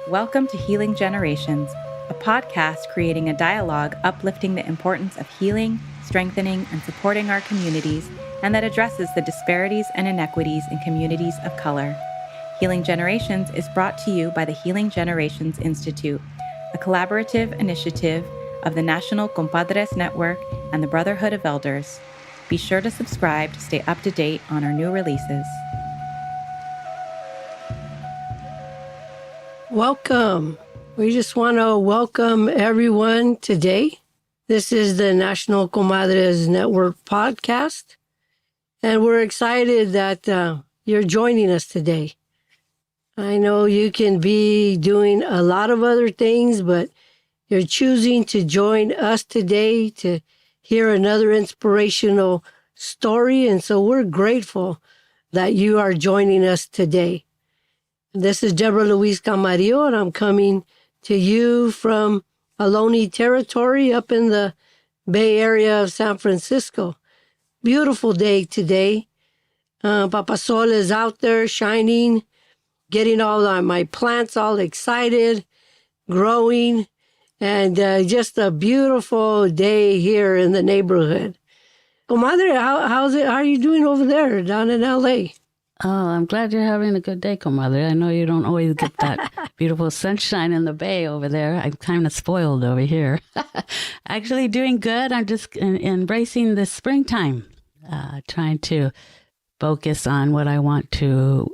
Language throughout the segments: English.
Welcome to Healing Generations, a podcast creating a dialogue uplifting the importance of healing, strengthening, and supporting our communities, and that addresses the disparities and inequities in communities of color. Healing Generations is brought to you by the Healing Generations Institute, a collaborative initiative of the National Comadres Network and the Brotherhood of Elders. Be sure to subscribe to stay up to date on our new releases. Welcome. We just want to welcome everyone today. This is the National Comadres Network podcast, and we're excited that you're joining us today. I know you can be doing a lot of other things, but you're choosing to join us today to hear another inspirational story, and so we're grateful that you are joining us today. This is Deborah Louise Camarillo, and I'm coming to you from Ohlone territory up in the Bay Area of San Francisco. Beautiful day today. Papa Sol is out there shining, getting all my plants all excited, growing, and just a beautiful day here in the neighborhood. Comadre, how are you doing over there down in L.A.? Oh, I'm glad you're having a good day, comadre. I know you don't always get that beautiful sunshine in the Bay over there. I'm kind of spoiled over here. Actually doing good. I'm just embracing the springtime, trying to focus on what I want to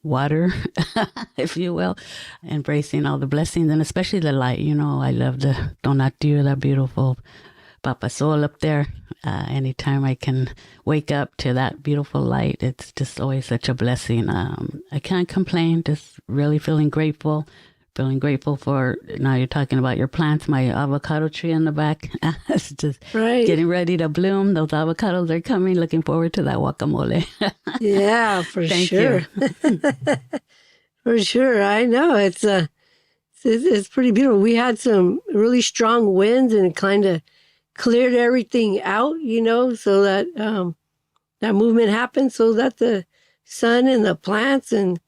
water, if you will, embracing all the blessings and especially the light. You know, I love the donatiu, that beautiful Papa Sol up there. Anytime I can wake up to that beautiful light, it's just always such a blessing. I can't complain, just really feeling grateful for, now you're talking about your plants, my avocado tree in the back. It's just getting ready to bloom. Those avocados are coming. Looking forward to that guacamole. Yeah, for sure. For sure. I know. It's pretty beautiful. We had some really strong winds and it kind of cleared everything out, you know, so that that movement happened, so that the sun and the plants and,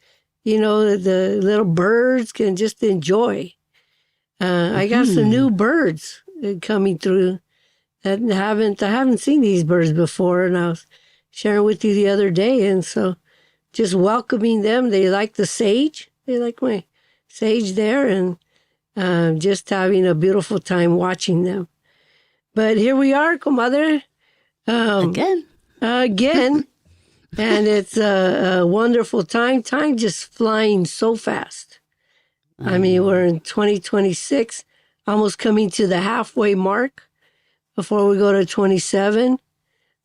you know, the little birds can just enjoy. I got some new birds coming through that I haven't seen these birds before, and I was sharing with you the other day, and so just welcoming them. They like the sage. They like my sage there, and just having a beautiful time watching them. But here we are, comadre. Again. And it's a wonderful time. Time just flying so fast. I mean, we're in 2026, almost coming to the halfway mark before we go to 27.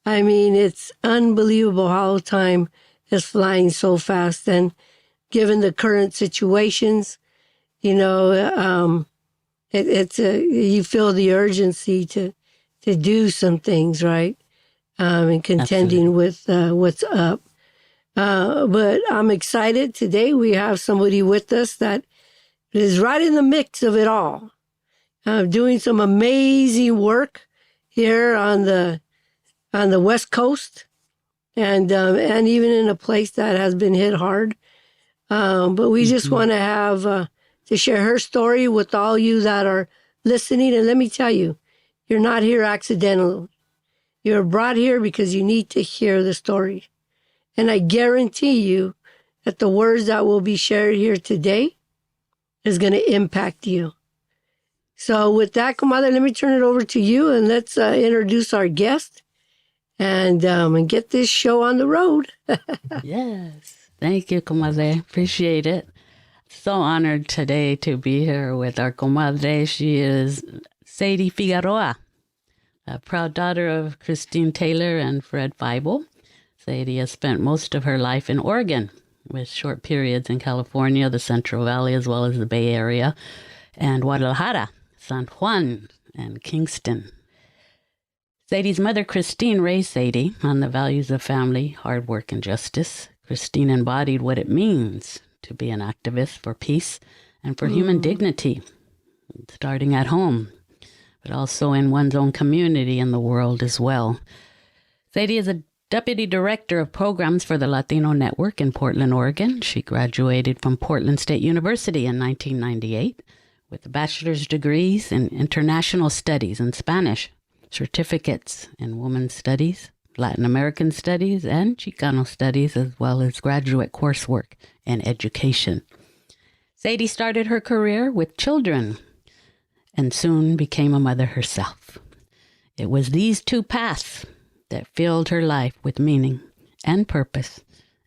I mean, it's unbelievable how time is flying so fast. And given the current situations, you know, you feel the urgency to do some things, right? And contending with what's up. But I'm excited. Today we have somebody with us that is right in the mix of it all, doing some amazing work here on the West Coast, and even in a place that has been hit hard. But we just want to have to share her story with all you that are listening. And let me tell you, you're not here accidentally. You're brought here because you need to hear the story. And I guarantee you that the words that will be shared here today is going to impact you. So with that, comadre, let me turn it over to you, and let's introduce our guest and get this show on the road. Yes. Thank you, comadre. Appreciate it. So honored today to be here with our comadre. She is Sadie Figueroa, a proud daughter of Christine Taylor and Fred Feibel. Sadie has spent most of her life in Oregon, with short periods in California, the Central Valley, as well as the Bay Area, and Guadalajara, San Juan, and Kingston. Sadie's mother, Christine, raised Sadie on the values of family, hard work, and justice. Christine embodied what it means to be an activist for peace and for human dignity, starting at home, but also in one's own community and the world as well. Sadie is a Deputy Director of Programs for the Latino Network in Portland, Oregon. She graduated from Portland State University in 1998 with bachelor's degrees in International Studies and Spanish, certificates in Women's Studies, Latin American Studies, and Chicano Studies, as well as graduate coursework in education. Sadie started her career with children and soon became a mother herself. It was these two paths that filled her life with meaning and purpose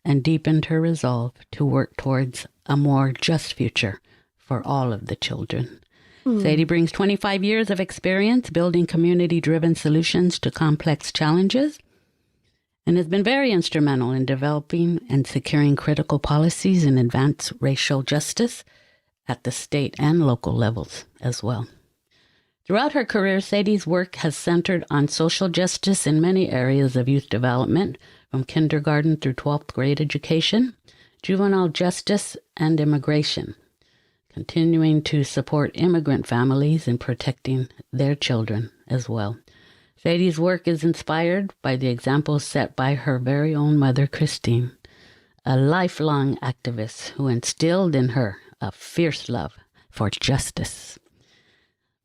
and deepened her resolve to work towards a more just future for all of the children. Sadie brings 25 years of experience building community-driven solutions to complex challenges and has been very instrumental in developing and securing critical policies and advance racial justice at the state and local levels as well. Throughout her career, Sadie's work has centered on social justice in many areas of youth development, from kindergarten through 12th grade education, juvenile justice, and immigration, continuing to support immigrant families in protecting their children as well. Sadie's work is inspired by the examples set by her very own mother, Christine, a lifelong activist who instilled in her a fierce love for justice.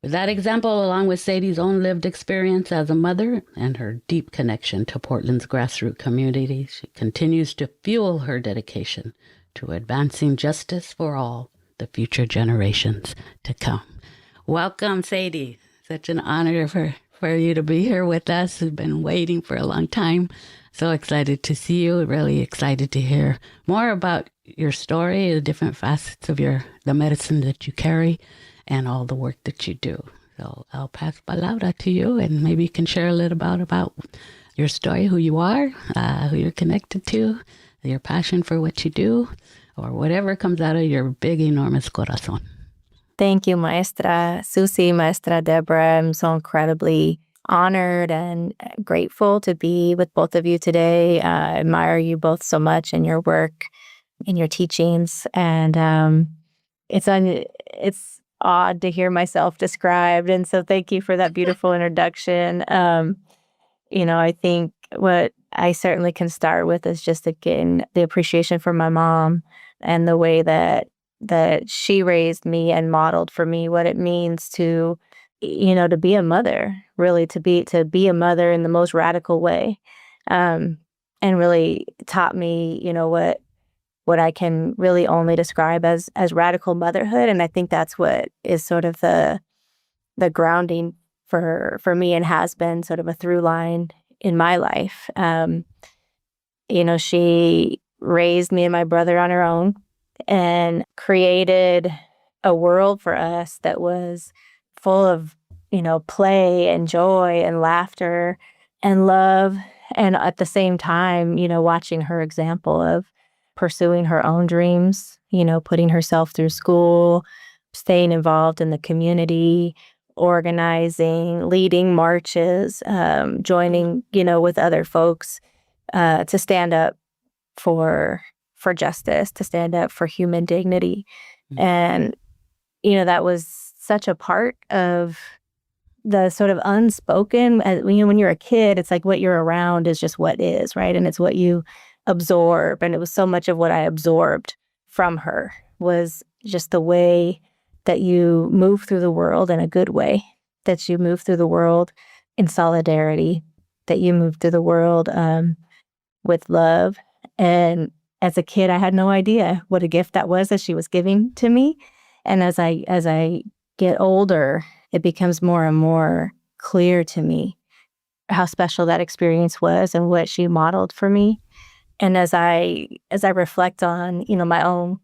With that example, along with Sadie's own lived experience as a mother and her deep connection to Portland's grassroots community, she continues to fuel her dedication to advancing justice for all the future generations to come. Welcome, Sadie. Such an honor for you to be here with us. We've been waiting for a long time. So excited to see you. Really excited to hear more about your story, the different facets of the medicine that you carry, and all the work that you do. So I'll pass palabra to you, and maybe you can share a little about your story, who you are, who you're connected to, your passion for what you do, or whatever comes out of your big, enormous corazón. Thank you, Maestra Susie, Maestra Deborah. I'm so incredibly honored and grateful to be with both of you today. I admire you both so much in your work, in your teachings, and it's odd to hear myself described. And so thank you for that beautiful introduction. I think what I certainly can start with is just, again, the appreciation for my mom and the way that she raised me and modeled for me what it means to be a mother, really to be a mother in the most radical way. And really taught me, what I can really only describe as radical motherhood. And I think that's what is sort of the grounding for me, and has been sort of a through line in my life. She raised me and my brother on her own and created a world for us that was full of, play and joy and laughter and love. And at the same time, watching her example of pursuing her own dreams, putting herself through school, staying involved in the community, organizing, leading marches, joining, with other folks to stand up for justice, to stand up for human dignity. Mm-hmm. And, that was such a part of the sort of unspoken, when you're a kid, it's like what you're around is just what is, right? And it's what you absorb. And it was so much of what I absorbed from her was just the way that you move through the world in a good way, that you move through the world in solidarity, that you move through the world with love. And as a kid, I had no idea what a gift that was that she was giving to me. And as I get older, it becomes more and more clear to me how special that experience was and what she modeled for me. And as I reflect on, my own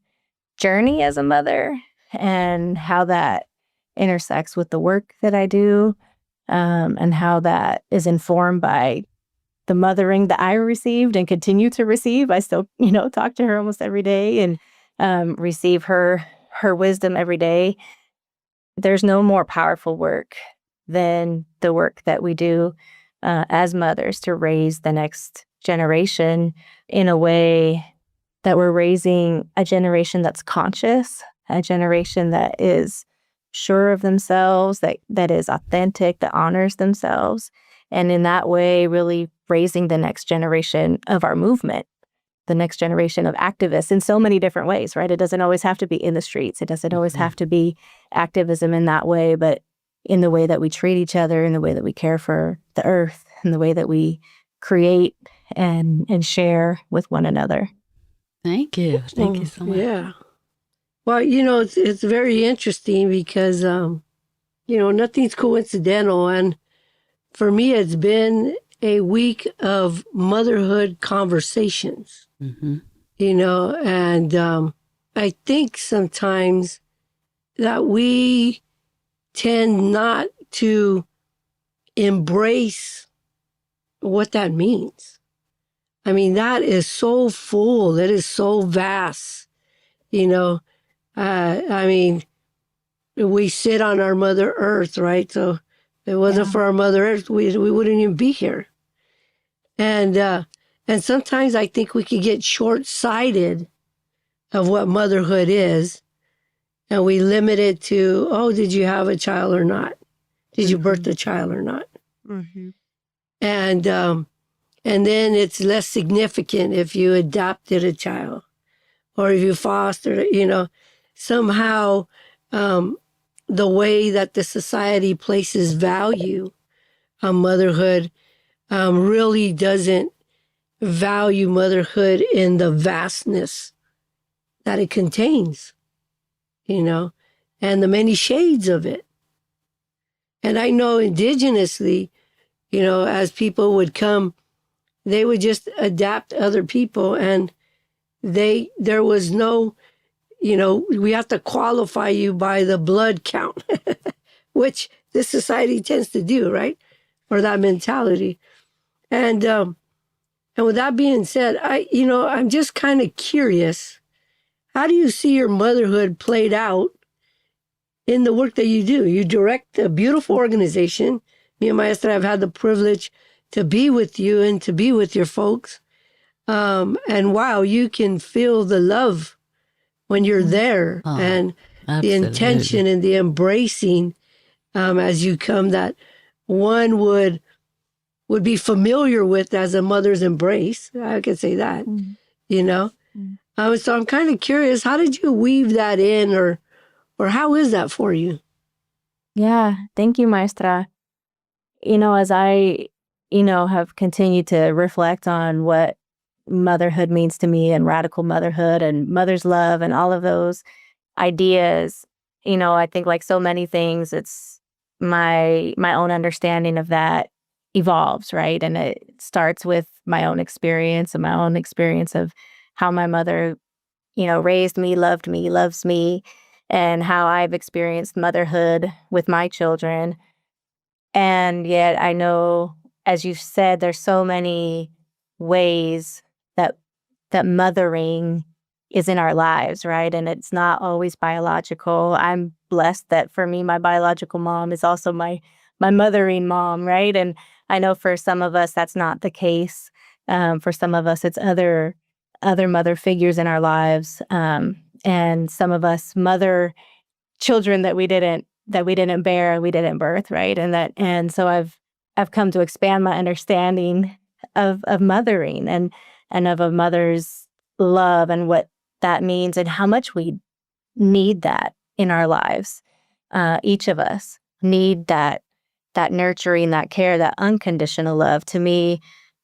journey as a mother and how that intersects with the work that I do, and how that is informed by the mothering that I received and continue to receive. I still, talk to her almost every day and receive her wisdom every day. There's no more powerful work than the work that we do as mothers to raise the next generation in a way that we're raising a generation that's conscious, a generation that is sure of themselves, that is authentic, that honors themselves. And in that way, really raising the next generation of our movement, the next generation of activists in so many different ways, right? It doesn't always have to be in the streets. It doesn't always have to be activism in that way, but in the way that we treat each other, in the way that we care for the earth, in the way that we create and share with one another. Thank you. Thank you so much. Yeah. Well, it's very interesting because, nothing's coincidental. And for me, it's been a week of motherhood conversations, and I think sometimes that we tend not to embrace what that means. I mean, that is so full. That is so vast. I mean, we sit on our Mother Earth, right? So if it wasn't for our Mother Earth, we wouldn't even be here. And sometimes I think we could get short-sighted of what motherhood is, and we limit it to, oh, did you have a child or not? Did you birth a child or not? And then it's less significant if you adopted a child or if you fostered it, somehow the way that the society places value on motherhood really doesn't value motherhood in the vastness that it contains, and the many shades of it. And I know indigenously, as people would come, they would just adapt other people, and there was no, we have to qualify you by the blood count, which this society tends to do, right? Or that mentality. And with that being said, I'm just kind of curious, how do you see your motherhood played out in the work that you do? You direct a beautiful organization. Me and Maestra have had the privilege to be with you and to be with your folks. And wow, you can feel the love when you're there, and absolutely. the intention and the embracing as you come, that one would be familiar with as a mother's embrace. I could say that, So I'm kind of curious, how did you weave that in, or how is that for you? Yeah, thank you, Maestra. As I, have continued to reflect on what motherhood means to me, and radical motherhood and mother's love and all of those ideas, I think like so many things, it's my own understanding of that evolves, right? And it starts with my own experience and my own experience of how my mother, raised me, loves me, and how I've experienced motherhood with my children. And yet I know, as you said, there's so many ways that mothering is in our lives, right? And it's not always biological. I'm blessed that for me, my biological mom is also my mothering mom, right? And I know for some of us, that's not the case. For some of us, it's other mother figures in our lives. And some of us mother children that we didn't bear, we didn't birth, right? And so I've come to expand my understanding of mothering and of a mother's love and what that means and how much we need that in our lives. Each of us need that nurturing, that care, that unconditional love. To me,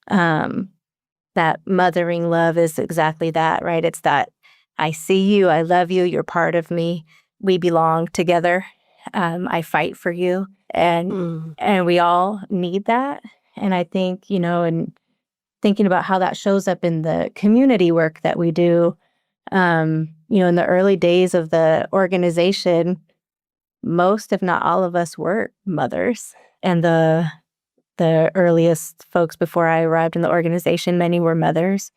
that mothering love is exactly that, right? It's that I see you, I love you, you're part of me, we belong together. I fight for you, and we all need that. And I think, and thinking about how that shows up in the community work that we do, in the early days of the organization, most, if not all of us, were mothers. And the earliest folks before I arrived in the organization, many were mothers.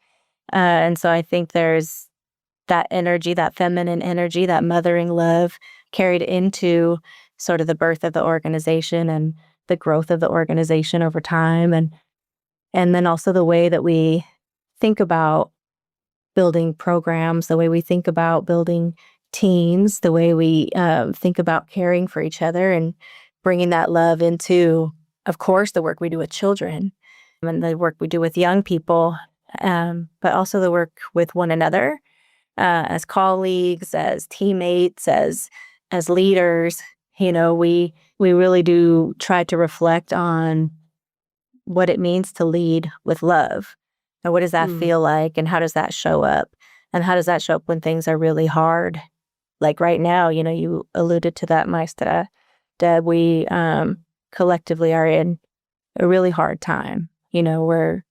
And so I think there's that energy, that feminine energy, that mothering love carried into sort of the birth of the organization and the growth of the organization over time. And then also the way that we think about building programs, the way we think about building teams, the way we think about caring for each other and bringing that love into, of course, the work we do with children, and the work we do with young people, but also the work with one another as colleagues, as teammates, as leaders. We really do try to reflect on what it means to lead with love. And what does that feel like? And how does that show up? And how does that show up when things are really hard? Like right now, you alluded to that, Maestra. Deb, we collectively are in a really hard time, where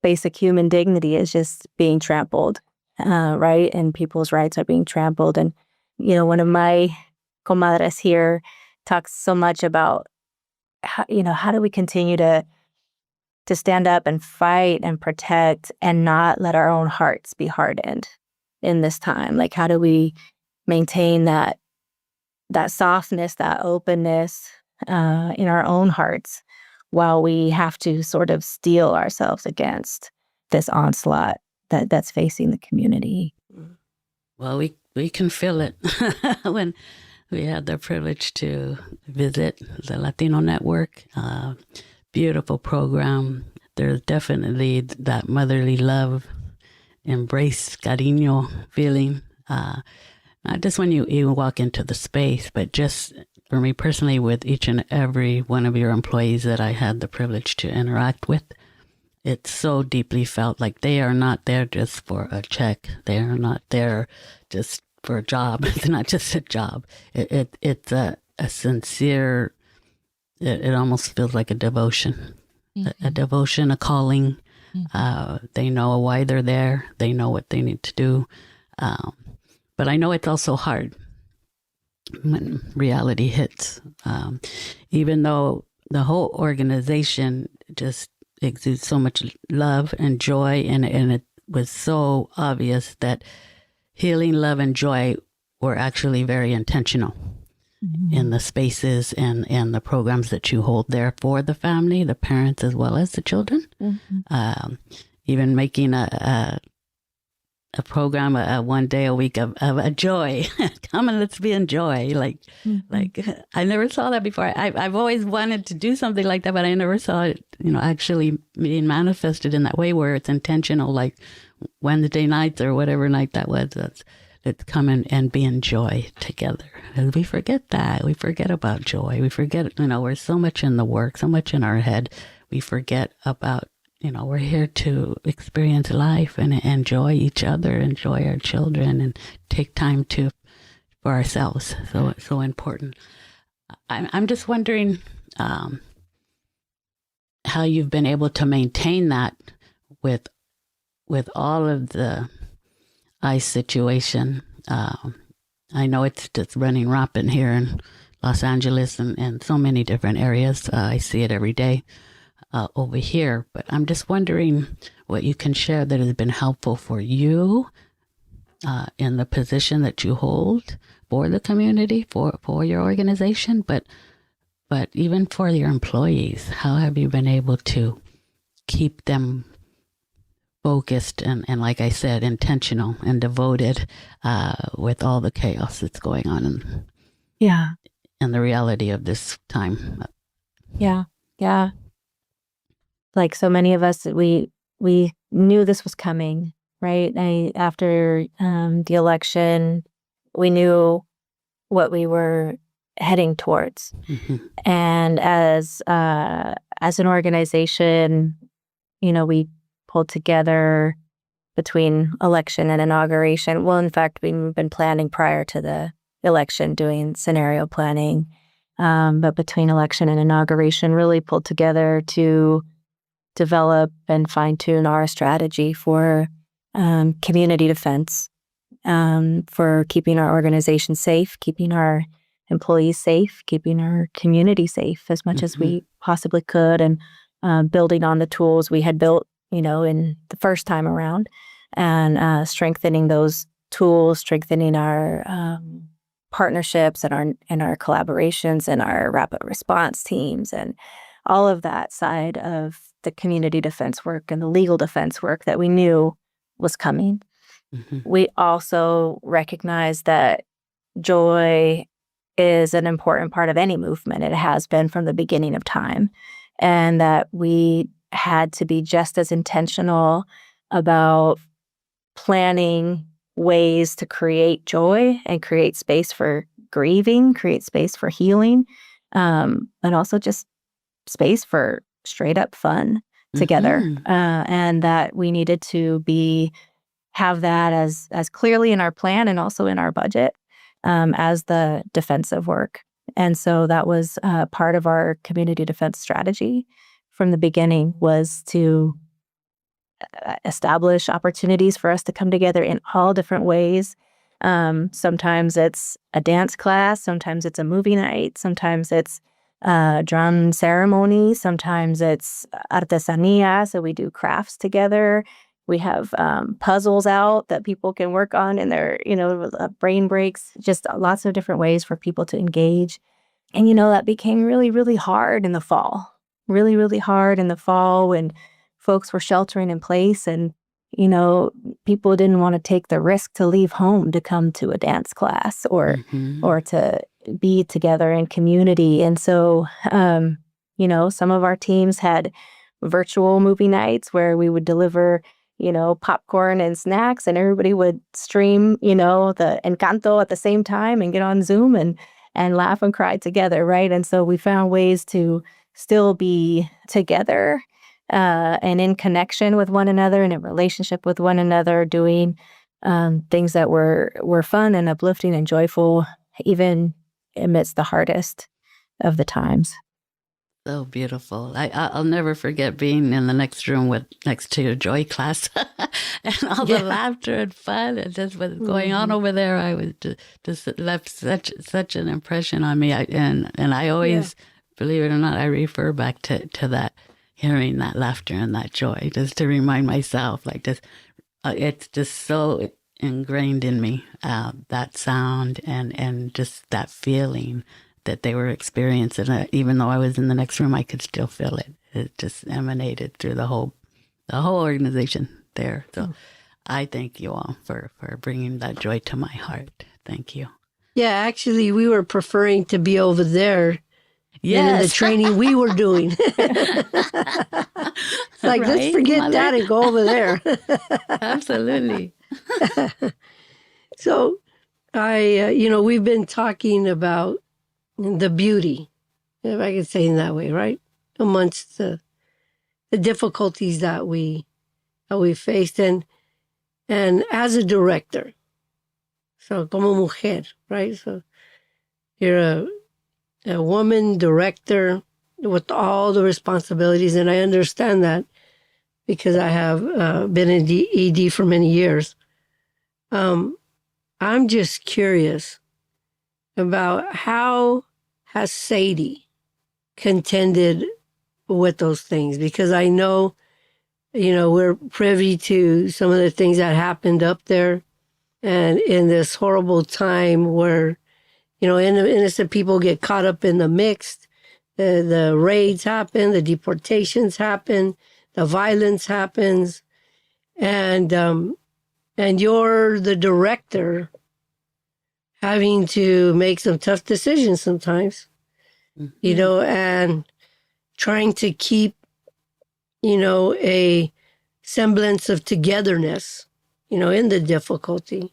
basic human dignity is just being trampled, right? And people's rights are being trampled. And, one of my comadres here talks so much about, how do we continue to stand up and fight and protect and not let our own hearts be hardened in this time? Like, how do we maintain that softness, that openness in our own hearts while we have to sort of steel ourselves against this onslaught that's facing the community? Well, we can feel it when we had the privilege to visit the Latino Network. Beautiful program. There's definitely that motherly love, embrace, cariño feeling. Not just when you walk into the space, but just for me personally, with each and every one of your employees that I had the privilege to interact with, it's so deeply felt like they are not there just for a check. They are not there just for a job. It's not just a job. It's a sincere, it almost feels like a devotion, a devotion, a calling. They know why they're there. They know what they need to do. But I know it's also hard when reality hits. Even though the whole organization just exudes so much love and joy, and it was so obvious that healing, love, and joy were actually very intentional in the spaces and the programs that you hold there for the family, the parents, as well as the children. Even making a program, one day a week of a joy. Come and let's be in joy. Like I never saw that before. I've always wanted to do something like that, but I never saw it, actually being manifested in that way where it's intentional, like Wednesday nights or whatever night that was. Let's come in and be in joy together. And we forget that. We forget about joy. We forget, we're so much in the work, so much in our head. We forget about, we're here to experience life and enjoy each other, enjoy our children, and take time for ourselves. So it's so important. I'm just wondering how you've been able to maintain that with all of the ICE situation. I know it's just running rampant here in Los Angeles and so many different areas. I see it every day. Over here, but I'm just wondering what you can share that has been helpful for you in the position that you hold for the community, for your organization, but even for your employees. How have you been able to keep them focused and like I said, intentional and devoted with all the chaos that's going on and the reality of this time? Yeah. Like so many of us, we knew this was coming, right? After the election, we knew what we were heading towards. And as an organization, we pulled together between election and inauguration. Well, in fact, we've been planning prior to the election, doing scenario planning. But between election and inauguration, really pulled together to develop and fine-tune our strategy for community defense, for keeping our organization safe, keeping our employees safe, keeping our community safe as much as we possibly could, and building on the tools we had built, in the first time around, and strengthening those tools, strengthening our partnerships and our collaborations and our rapid response teams and all of that side of the community defense work and the legal defense work that we knew was coming. We also recognize that joy is an important part of any movement. It has been from the beginning of time, and that we had to be just as intentional about planning ways to create joy and create space for grieving, create space for healing, and also just space for straight up fun together. And that we needed to have that as clearly in our plan and also in our budget as the defensive work. And so that was part of our community defense strategy from the beginning, was to establish opportunities for us to come together in all different ways. Sometimes it's a dance class, sometimes it's a movie night, sometimes it's drum ceremony, sometimes it's artesanía, so we do crafts together. We have puzzles out that people can work on in their, brain breaks, just lots of different ways for people to engage. And, that became really, really hard in the fall, really, really hard in the fall when folks were sheltering in place and, people didn't want to take the risk to leave home to come to a dance class or to be together in community. And so, some of our teams had virtual movie nights where we would deliver popcorn and snacks, and everybody would stream, the Encanto at the same time and get on Zoom and laugh and cry together, right? And so we found ways to still be together and in connection with one another and in relationship with one another, doing things that were fun and uplifting and joyful, even amidst the hardest of the times. So beautiful. I'll never forget being in the next room next to a joy class and all the laughter and fun and just what's going on over there. I was just left such an impression on me. And I always, believe it or not, I refer back to that, hearing that laughter and that joy, just to remind myself, it's just so ingrained in me, that sound and just that feeling that they were experiencing. Even though I was in the next room, I could still feel it. It just emanated through the whole organization there. So I thank you all for bringing that joy to my heart. Thank you. Yeah, actually, we were preferring to be over there than in the training we were doing. It's like, right? Let's forget that and go over there. Absolutely. So we've been talking about the beauty, if I can say it that way, right? Amongst the difficulties that we faced, and as a director, so como mujer, right? So you're a woman director with all the responsibilities, and I understand that because I have been in ED for many years. I'm just curious about how has Sadie contended with those things, because I know, we're privy to some of the things that happened up there, and in this horrible time where, innocent people get caught up in the mix, the raids happen, the deportations happen, the violence happens, and you're the director having to make some tough decisions sometimes, and trying to keep, a semblance of togetherness, in the difficulty.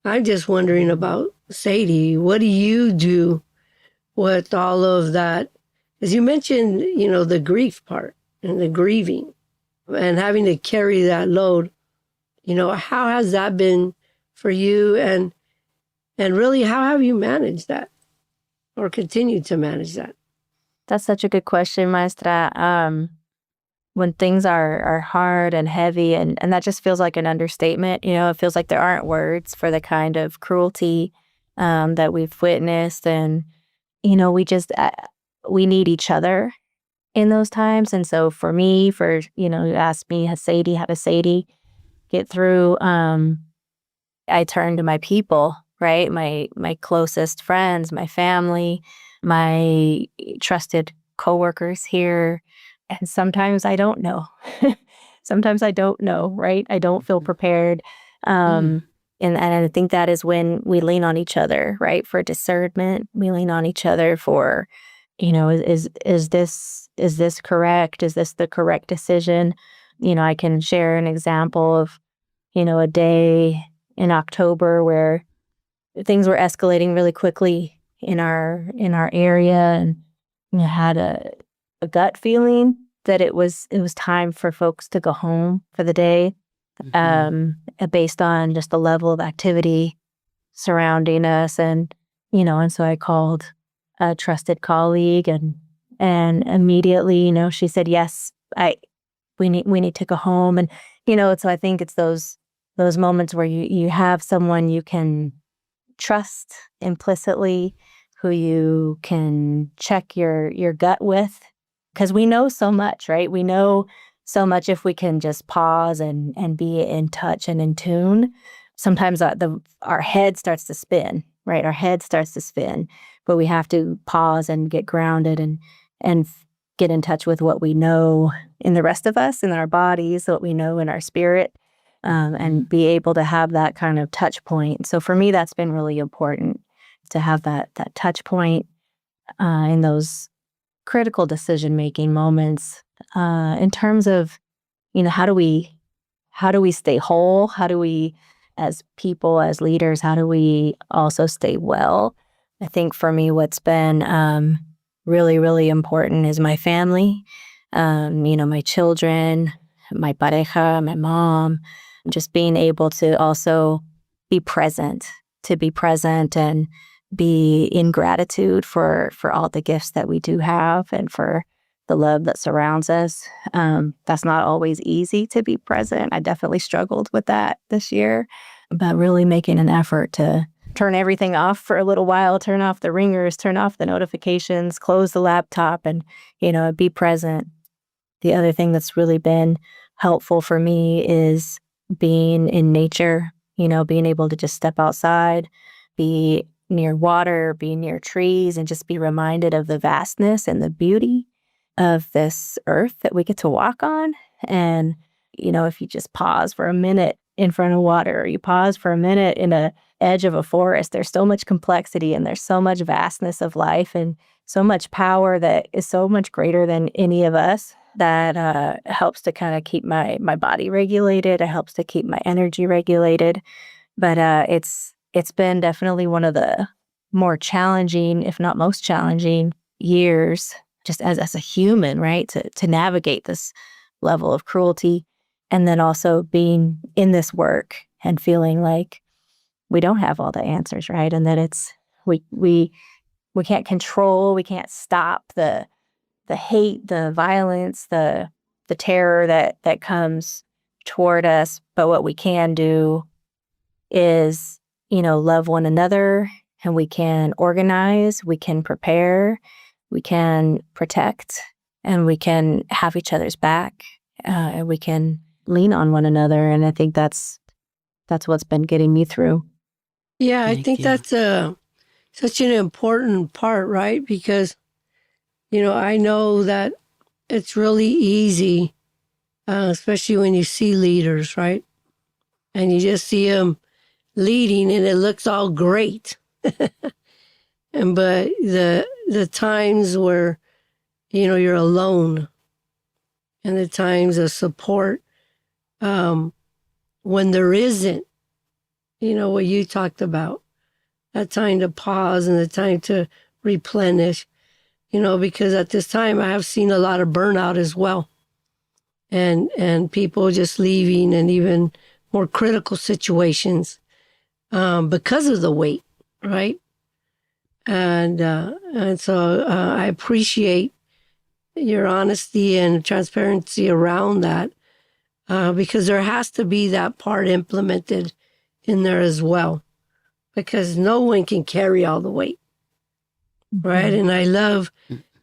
I'm just wondering about Sadie. What do you do with all of that? As you mentioned, the grief part and the grieving and having to carry that load, how has that been for you? And really, how have you managed that or continued to manage that? That's such a good question, Maestra. When things are hard and heavy, and that just feels like an understatement, it feels like there aren't words for the kind of cruelty that we've witnessed. And, we need each other in those times. And so for me, you asked me, how does Sadie get through? I turn to my people, right? My closest friends, my family, my trusted coworkers here. And sometimes I don't know. Sometimes I don't know, right? I don't feel prepared. And I think that is when we lean on each other, right? For discernment. We lean on each other for is this correct? Is this the correct decision? I can share an example of, a day in October where things were escalating really quickly in our area, and had a gut feeling that it was time for folks to go home for the day, based on just the level of activity surrounding us, and so I called a trusted colleague, and immediately, she said, yes, we need to go home, and so I think it's those moments where you have someone you can trust implicitly, who you can check your gut with, because we know so much, right? We know so much if we can just pause and be in touch and in tune. Sometimes our head starts to spin, right? Our head starts to spin, but we have to pause and get grounded and get in touch with what we know in the rest of us, in our bodies, what we know in our spirit, and be able to have that kind of touch point. So for me, that's been really important, to have that touch point in those critical decision-making moments, in terms of, how do we stay whole? How do we, as people, as leaders, how do we also stay well? I think for me, what's been really, really important is my family, my children, my pareja, my mom, just being able to also be present, and be in gratitude for all the gifts that we do have, and for the love that surrounds us. That's not always easy to be present. I definitely struggled with that this year, but really making an effort to turn everything off for a little while, turn off the ringers, turn off the notifications, close the laptop, and, be present. The other thing that's really been helpful for me is being in nature, being able to just step outside, be near water, be near trees, and just be reminded of the vastness and the beauty of this earth that we get to walk on. And, if you just pause for a minute in front of water, or you pause for a minute in a edge of a forest, there's so much complexity, and there's so much vastness of life, and so much power that is so much greater than any of us, that helps to kind of keep my body regulated. It helps to keep my energy regulated. But it's been definitely one of the more challenging, if not most challenging, years, just as a human, right? To navigate this level of cruelty, and then also being in this work and feeling like we don't have all the answers, right? And that it's we can't control, we can't stop the hate, the violence, the terror that comes toward us. But what we can do is, love one another, and we can organize, we can prepare, we can protect, and we can have each other's back, and we can lean on one another. And I think that's what's been getting me through. Yeah, I think that's such an important part, right? Because, I know that it's really easy, especially when you see leaders, right? And you just see them leading, and it looks all great. But the times where, you're alone, and the times of support, when there isn't, what you talked about, that time to pause and the time to replenish, because at this time I have seen a lot of burnout as well. And people just leaving, and even more critical situations, because of the weight, right? And so I appreciate your honesty and transparency around that, because there has to be that part implemented in there as well, because no one can carry all the weight, right? And I love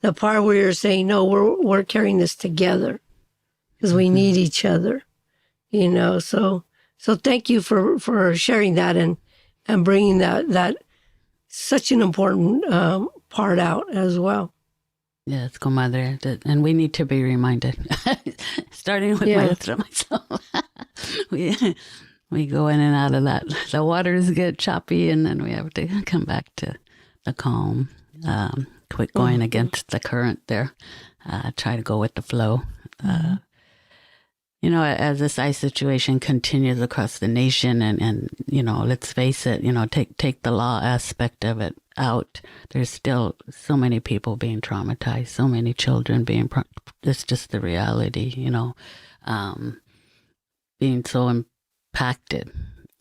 the part where you're saying, no, we're carrying this together, because we need each other, So thank you for sharing that and bringing that such an important part out as well. Yes, comadre, and we need to be reminded, starting with myself. We go in and out of that. The waters get choppy, and then we have to come back to the calm. quit going against the current there. Try to go with the flow. As this ICE situation continues across the nation and let's face it, take the law aspect of it out. There's still so many people being traumatized, so many children being, it's just the reality, being so impacted,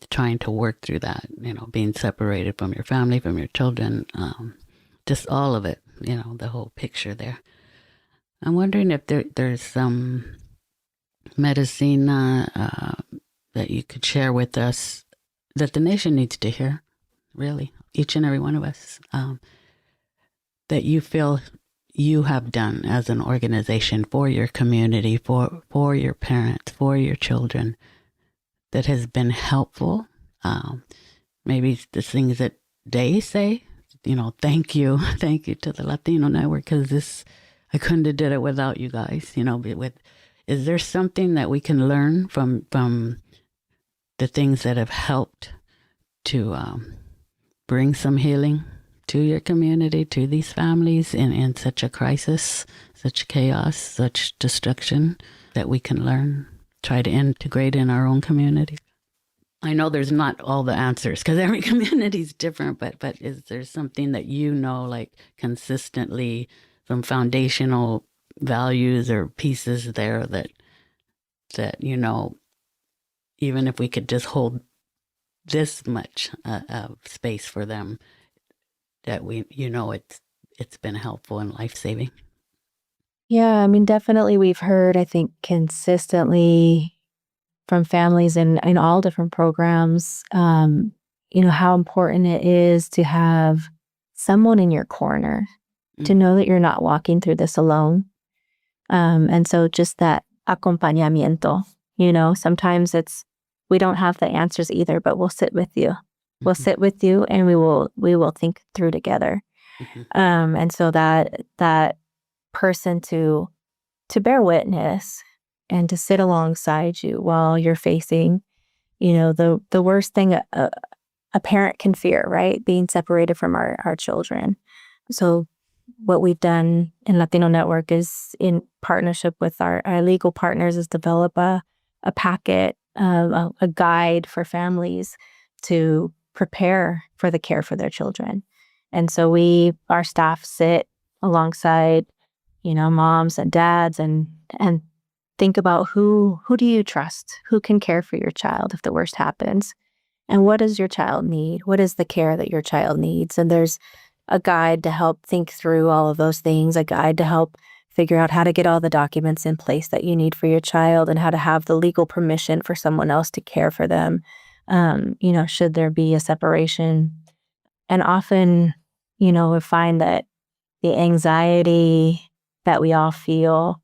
trying to work through that, being separated from your family, from your children, just all of it, the whole picture there. I'm wondering if there's some medicine that you could share with us that the nation needs to hear, really, each and every one of us, that you feel you have done as an organization for your community, for your parents, for your children, that has been helpful. Maybe the things that they say, thank you to the Latino Network, because I couldn't have did it without you guys, is there something that we can learn from the things that have helped to bring some healing to your community, to these families in such a crisis, such chaos, such destruction, that we can learn, try to integrate in our own community? I know there's not all the answers because every community is different, but is there something that like consistently from foundational values or pieces there that even if we could just hold this much of space for them, that it's been helpful and life-saving? Yeah, definitely we've heard, I think, consistently from families in all different programs, how important it is to have someone in your corner, to know that you're not walking through this alone. And so just that acompañamiento, sometimes we don't have the answers either, but we'll sit with you. We'll sit with you and we will think through together. And so that person to bear witness and to sit alongside you while you're facing, the worst thing a parent can fear, right? Being separated from our children. So what we've done in Latino Network is, in partnership with our legal partners, is develop a packet, a guide for families to prepare for the care for their children. And so our staff sit alongside, moms and dads and think about who do you trust? Who can care for your child if the worst happens? And what does your child need? What is the care that your child needs? And there's a guide to help think through all of those things, a guide to help figure out how to get all the documents in place that you need for your child and how to have the legal permission for someone else to care for them, should there be a separation. And often, we find that the anxiety that we all feel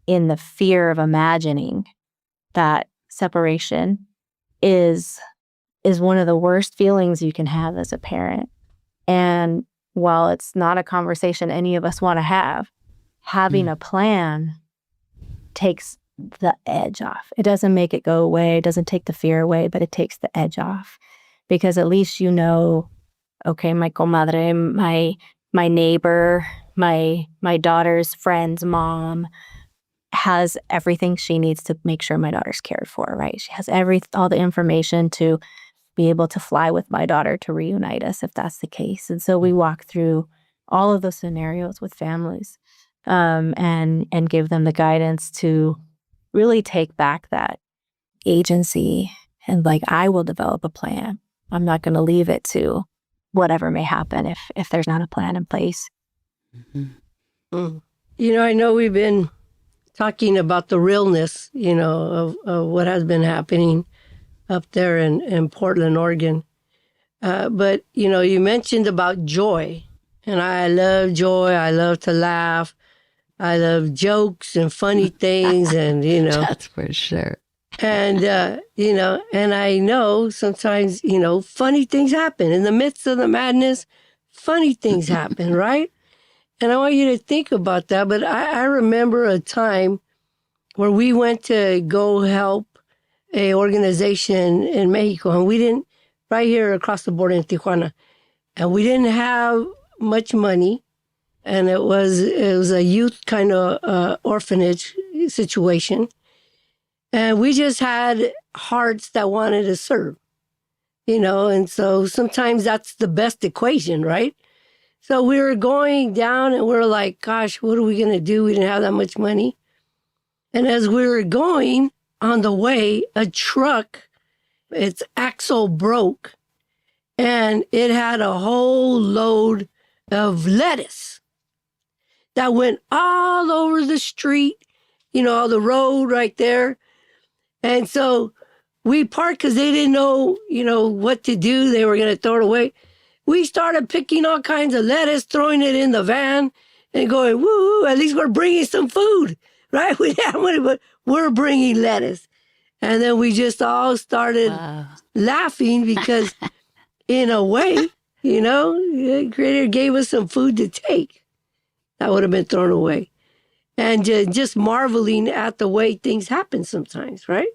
in the fear of imagining that separation is one of the worst feelings you can have as a parent. And while it's not a conversation any of us want to have, having a plan takes the edge off. It doesn't make it go away. It doesn't take the fear away, but it takes the edge off. Because at least okay, my comadre, my neighbor, my daughter's friend's mom has everything she needs to make sure my daughter's cared for, right? She has all the information to be able to fly with my daughter to reunite us if that's the case. And so we walk through all of those scenarios with families, and give them the guidance to really take back that agency and I will develop a plan. I'm not going to leave it to whatever may happen if there's not a plan in place. I know we've been talking about the realness, of what has been happening up there in Portland, Oregon. But, you mentioned about joy. And I love joy. I love to laugh. I love jokes and funny things. And, That's for sure. And, and I know sometimes, funny things happen. In the midst of the madness, funny things happen, right? And I want you to think about that. But I remember a time where we went to go help a organization in Mexico, and right here across the border in Tijuana, and we didn't have much money, and it was a youth kind of orphanage situation. And we just had hearts that wanted to serve, and so sometimes that's the best equation, right? So we were going down and we're like, gosh, what are we going to do? We didn't have that much money. And as we were going on the way, a truck, its axle broke and it had a whole load of lettuce that went all over the street, the road right there. And so we parked because they didn't know, what to do. They were going to throw it away. We started picking all kinds of lettuce, throwing it in the van and going, woo, at least we're bringing some food, right? We didn't have money, but we're bringing lettuce. And then we just all started laughing because in a way, the Creator gave us some food to take that would have been thrown away. And just marveling at the way things happen sometimes, right?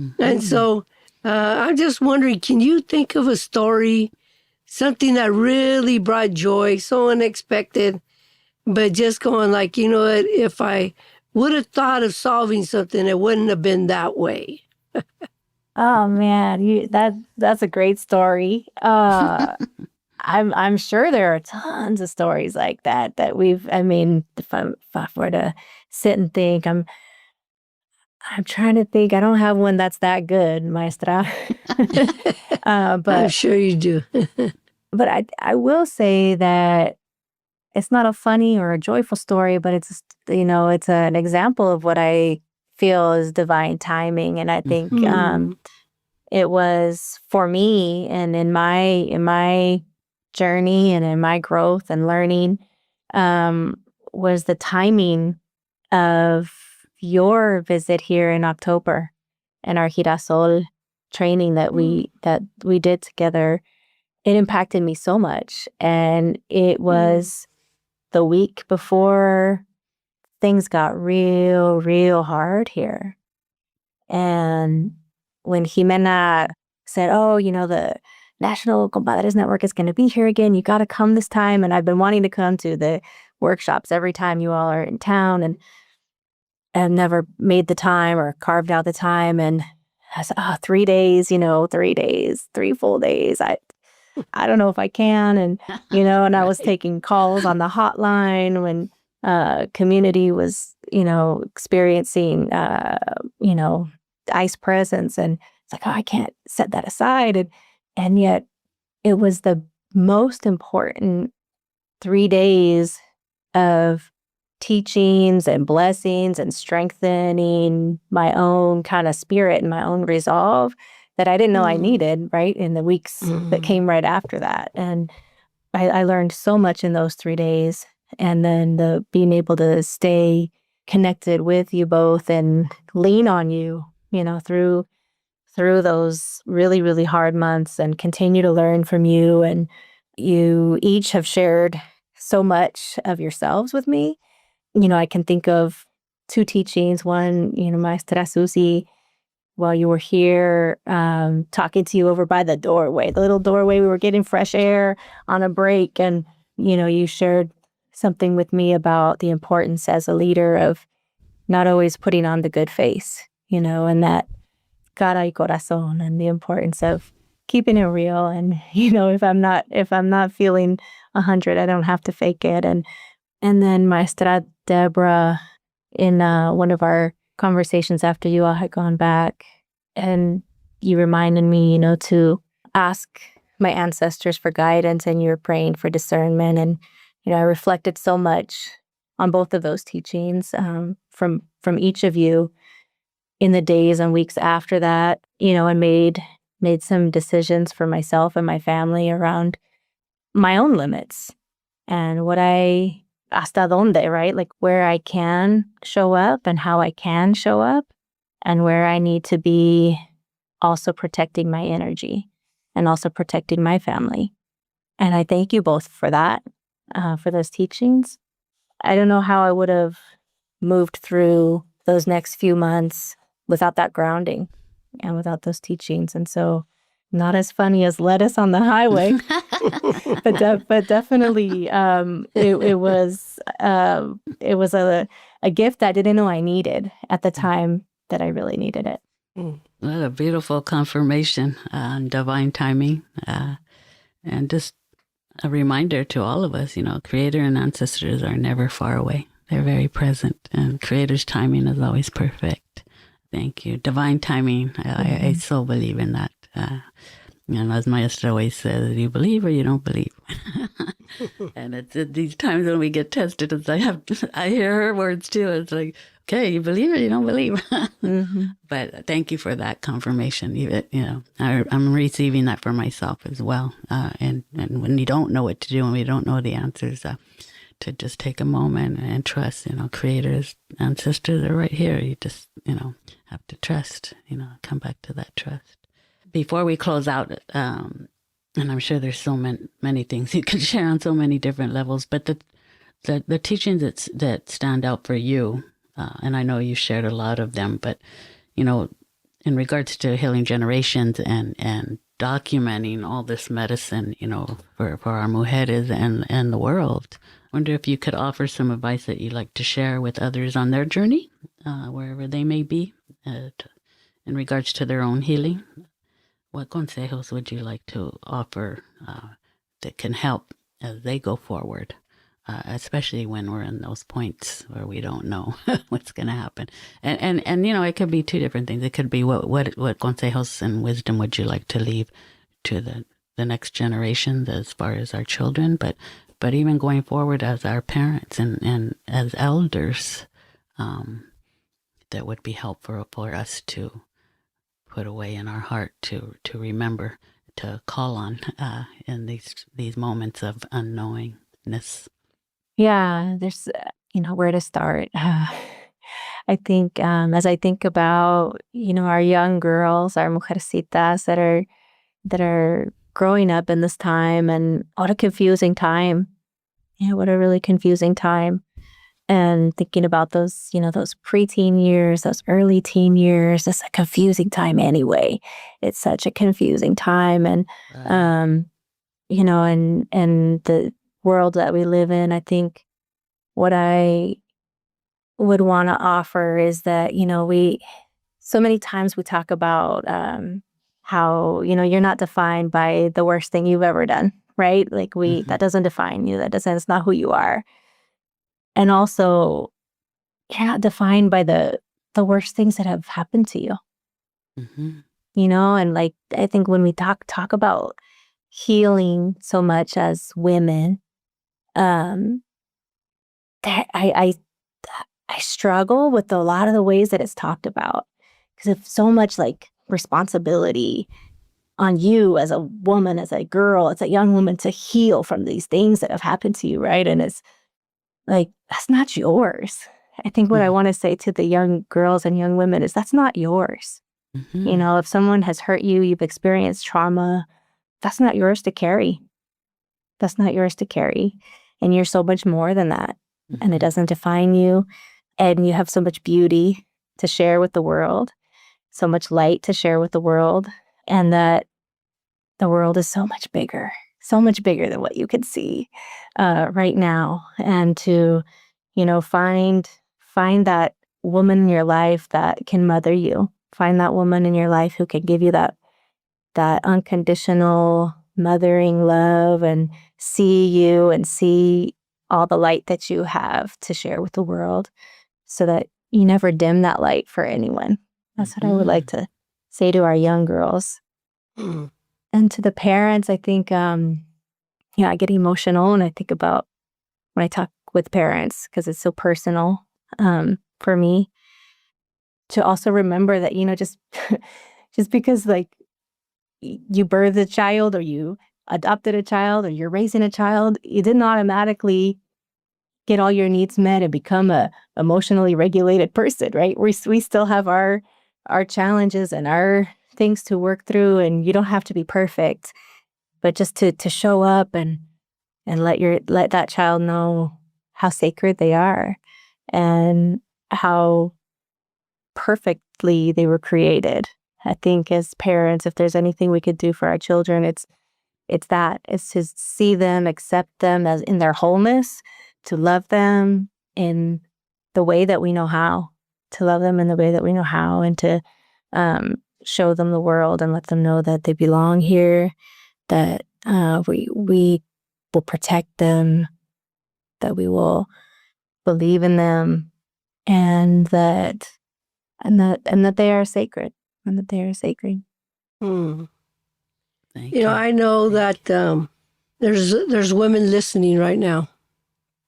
Mm-hmm. And so I'm just wondering, can you think of a story, something that really brought joy, so unexpected, but just going like, you know what, if I would have thought of solving something, it wouldn't have been that way. Oh man, that's a great story. I'm sure there are tons of stories like that we've. I mean, if I were to sit and think, I'm trying to think. I don't have one that's that good, Maestra. But I'm sure you do. But I will say that it's not a funny or a joyful story, but it's it's an example of what I feel is divine timing, and I think it was for me, and in my journey and in my growth and learning, was the timing of your visit here in October and our Girasol training that we did together. It impacted me so much, and it was the week before things got real hard here. And when Jimena said, oh, the National Comadres Network is going to be here again, you got to come this time. And I've been wanting to come to the workshops every time you all are in town, and I've never made the time or carved out the time. And I said, 3 days, 3 days, 3 full days. I don't know if I can. And, and I was taking calls on the hotline when community was, experiencing, ICE presence. And it's like, I can't set that aside. And yet it was the most important 3 days of teachings and blessings and strengthening my own kind of spirit and my own resolve that I didn't know I needed, right, in the weeks that came right after that. And I learned so much in those 3 days. And then the being able to stay connected with you both and lean on you, through those really hard months, and continue to learn from you. And you each have shared so much of yourselves with me. I can think of 2 teachings. One, Maestra Susie, while you were here, talking to you over by the doorway, the little doorway, we were getting fresh air on a break. And, you shared something with me about the importance as a leader of not always putting on the good face, and that cara y corazón, and the importance of keeping it real. And, if I'm not feeling 100, I don't have to fake it. And then Maestra Deborah, in one of our conversations after you all had gone back, and you reminded me, to ask my ancestors for guidance, and you were praying for discernment. And, I reflected so much on both of those teachings from each of you in the days and weeks after that, and made some decisions for myself and my family around my own limits and hasta donde, right? Like where I can show up and how I can show up, and where I need to be also protecting my energy and also protecting my family. And I thank you both for that, for those teachings. I don't know how I would have moved through those next few months without that grounding and without those teachings. And so not as funny as lettuce on the highway, but definitely it was a gift I didn't know I needed at the time that I really needed it. What a beautiful confirmation on divine timing, and just a reminder to all of us, Creator and ancestors are never far away. They're very present, and Creator's timing is always perfect. Thank you. Divine timing, I so believe in that. As Maestra always says, you believe or you don't believe. And it's at these times when we get tested, I hear her words too. It's like, okay, you believe or you don't believe. But thank you for that confirmation. I'm receiving that for myself as well. And when you don't know what to do and we don't know the answers, to just take a moment and trust, Creators, ancestors are right here. You just, have to trust, come back to that trust. Before we close out, and I'm sure there's so many things you can share on so many different levels, but the teachings that stand out for you, and I know you shared a lot of them, but, in regards to healing generations and documenting all this medicine, for our mujeres and the world, I wonder if you could offer some advice that you'd like to share with others on their journey, wherever they may be, in regards to their own healing. What consejos would you like to offer that can help as they go forward, especially when we're in those points where we don't know what's going to happen? And it could be two different things. It could be what consejos and wisdom would you like to leave to the next generations as far as our children, but even going forward as our parents and as elders, that would be helpful for us to put away in our heart, to remember, to call on in these moments of unknowingness. Yeah, there's where to start. I think as I think about our young girls, our mujercitas that are growing up in this time, and what a confusing time. What a really confusing time. And thinking about those, those preteen years, those early teen years, it's a confusing time anyway. It's such a confusing time. And, and the world that we live in, I think what I would want to offer is that, so many times we talk about how, you're not defined by the worst thing you've ever done, right? Like that doesn't define you. It's not who you are. And also, you're not defined by the worst things that have happened to you. And like, I think when we talk about healing so much as women, that I struggle with a lot of the ways that it's talked about, because it's so much like responsibility on you as a woman, as a girl, as a young woman, to heal from these things that have happened to you, right? And it's like, that's not yours. I think what I want to say to the young girls and young women is that's not yours. If someone has hurt you, you've experienced trauma, that's not yours to carry. That's not yours to carry. And you're so much more than that. And it doesn't define you. And you have so much beauty to share with the world, so much light to share with the world, and that the world is so much bigger than what you can see right now. And to, find that woman in your life that can mother you. Find that woman in your life who can give you that unconditional mothering love, and see you and see all the light that you have to share with the world, so that you never dim that light for anyone. That's what I would like to say to our young girls. And to the parents, I think, I get emotional and I think about when I talk with parents, because it's so personal for me, to also remember that, just because like you birthed a child, or you adopted a child, or you're raising a child, you didn't automatically get all your needs met and become a emotionally regulated person, right? We still have our challenges and our things to work through, and you don't have to be perfect, but just to show up and let that child know how sacred they are and how perfectly they were created, I think as parents, if there's anything we could do for our children, it's that. It's to see them, accept them as in their wholeness, to love them in the way that we know how, and to show them the world and let them know that they belong here, that we will protect them, that we will believe in them, and that they are sacred, and that they are sacred. Thank you. I know that there's women listening right now,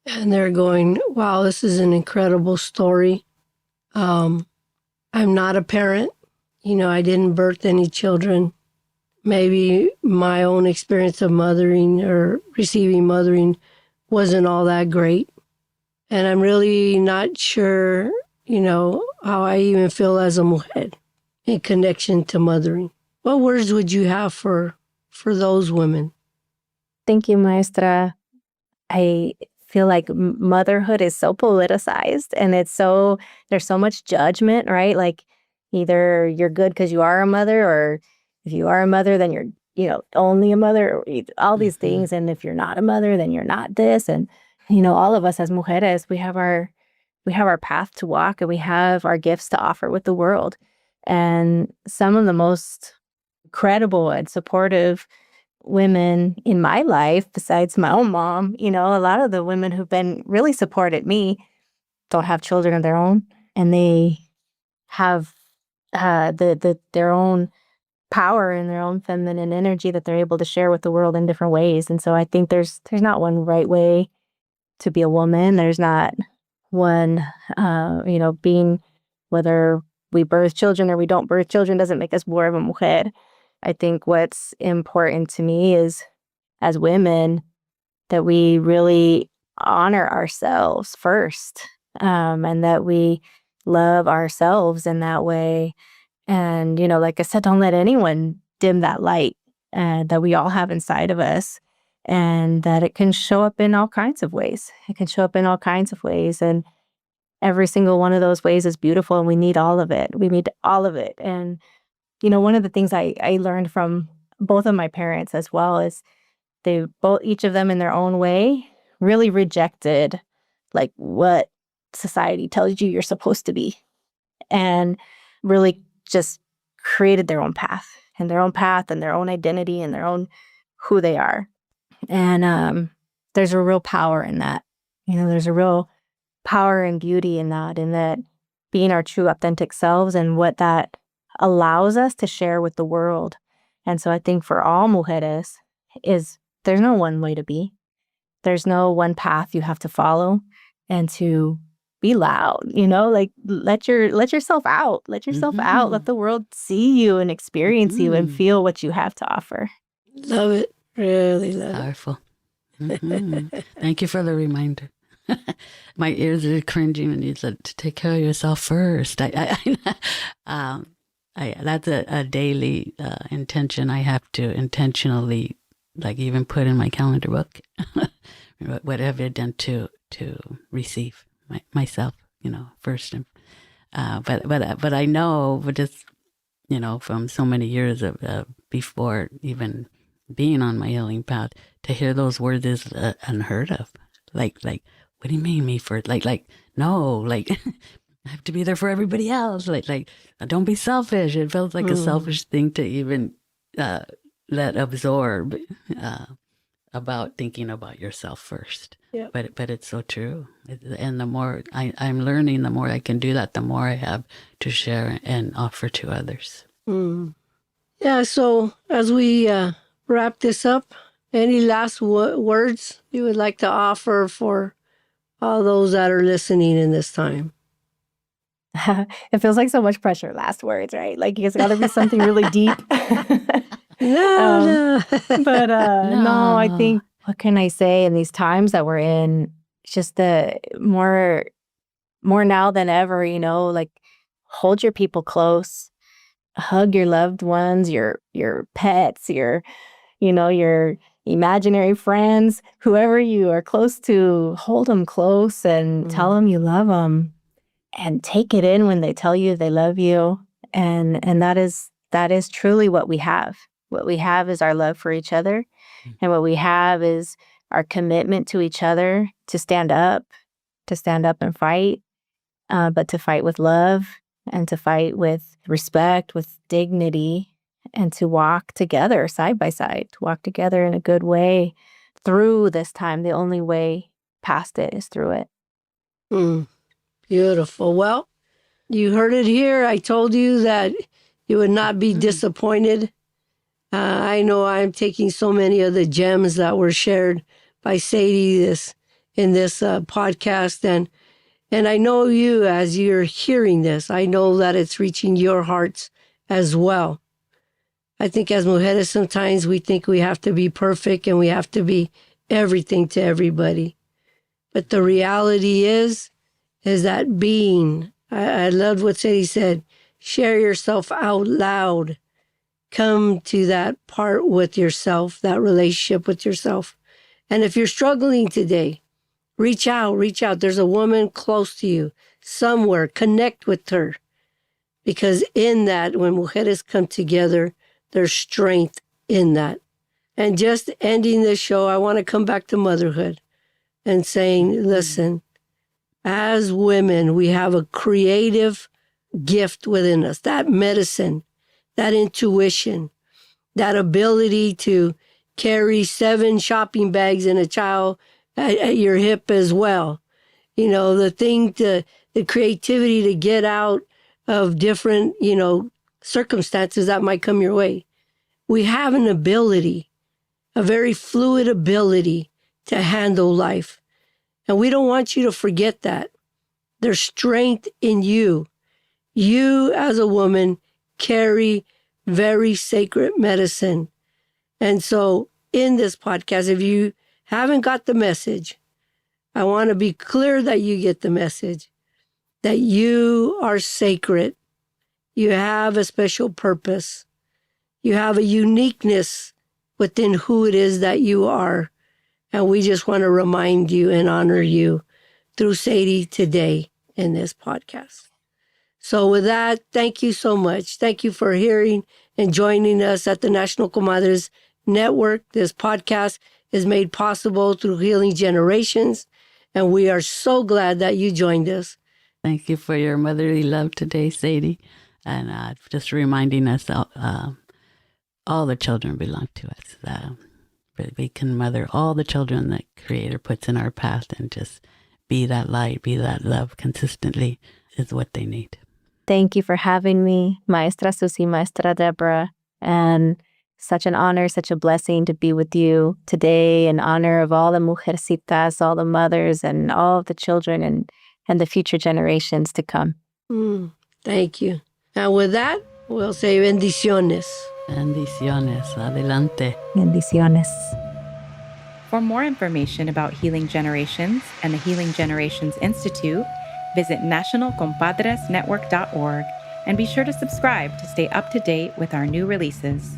and they're going, "Wow, this is an incredible story." I'm not a parent. I didn't birth any children. Maybe my own experience of mothering or receiving mothering wasn't all that great. And I'm really not sure, how I even feel as a mujer in connection to mothering. What words would you have for those women? Thank you, Maestra. I feel like motherhood is so politicized, and there's so much judgment, right? Like either you're good because you are a mother, or if you are a mother, then you're, only a mother, or all these things. And if you're not a mother, then you're not this. And, all of us as mujeres, we have our path to walk, and we have our gifts to offer with the world. And some of the most credible and supportive women in my life, besides my own mom, a lot of the women who've been really supported me don't have children of their own, and they have their own power and their own feminine energy that they're able to share with the world in different ways. And so I think there's not one right way to be a woman. There's not one, being, whether we birth children or we don't birth children doesn't make us more of a mujer. I think what's important to me is, as women, that we really honor ourselves first, and that we love ourselves in that way. And, like I said, don't let anyone dim that light that we all have inside of us, and that it can show up in all kinds of ways. And every single one of those ways is beautiful, and we need all of it. And, one of the things I learned from both of my parents as well is each of them in their own way, really rejected like what society tells you you're supposed to be, and really just created their own path and their own identity and their own who they are. And there's a real power in that. There's a real power and beauty in that being our true authentic selves, and what that allows us to share with the world. And so I think for all mujeres is, there's no one way to be. There's no one path you have to follow, and to be loud, like let yourself out. Let the world see you and experience you and feel what you have to offer. Love it. Really love Powerful. Thank you for the reminder. My ears are cringing when you said to take care of yourself first. That's a daily intention. I have to intentionally, like, even put in my calendar book what have I done to receive myself, first. But I know, but just from so many years of before even being on my healing path, to hear those words is unheard of. Like, what do you mean me first? No, I have to be there for everybody else. Like, don't be selfish. It feels like a selfish thing to even let absorb about thinking about yourself first. Yeah. But it's so true. And the more I'm learning, the more I can do that, the more I have to share and offer to others. Yeah, so as we wrap this up, any last words you would like to offer for all those that are listening in this time? It feels like so much pressure, last words, right? Like it's got to be something really deep. No. But no, I think, what can I say in these times that we're in? Just the more now than ever, like, hold your people close, hug your loved ones, your pets, your imaginary friends, whoever you are close to, hold them close and tell them you love them, and take it in when they tell you they love you. And that is that is truly what we have. What we have is our love for each other. And what we have is our commitment to each other to stand up and fight, but to fight with love and to fight with respect, with dignity, and to walk together side by side, to walk together in a good way through this time. The only way past it is through it. Beautiful. Well, you heard it here. I told you that you would not be disappointed. I know I'm taking so many of the gems that were shared by Sadie in this podcast. And I know you, as you're hearing this, I know that it's reaching your hearts as well. I think as mujeres, sometimes we think we have to be perfect and we have to be everything to everybody. But the reality is that being, I loved what Sadie said, share yourself out loud. Come to that part with yourself, that relationship with yourself. And if you're struggling today, reach out. There's a woman close to you somewhere. Connect with her. Because in that, when mujeres come together, there's strength in that. And just ending this show, I want to come back to motherhood and saying, listen, as women, we have a creative gift within us, that medicine, that intuition, that ability to carry 7 shopping bags and a child at your hip as well. You know, the creativity to get out of different, circumstances that might come your way. We have an ability, a very fluid ability to handle life. And we don't want you to forget that. There's strength in you. You, as a woman, carry very sacred medicine. And so in this podcast, if you haven't got the message, I want to be clear that you get the message, that you are sacred. You have a special purpose. You have a uniqueness within who it is that you are. And we just want to remind you and honor you through Sadie today in this podcast. So with that, thank you so much. Thank you for hearing and joining us at the National Comadres Network. This podcast is made possible through Healing Generations, and we are so glad that you joined us. Thank you for your motherly love today, Sadie, and just reminding us all the children belong to us. We can mother all the children that Creator puts in our path, and just be that light, be that love consistently is what they need. Thank you for having me, Maestra Susie, Maestra Deborah, and such an honor, such a blessing to be with you today in honor of all the mujercitas, all the mothers, and all of the children and the future generations to come. Thank you. And with that, we'll say bendiciones. Bendiciones. Adelante. Bendiciones. For more information about Healing Generations and the Healing Generations Institute, visit nationalcompadresnetwork.org and be sure to subscribe to stay up to date with our new releases.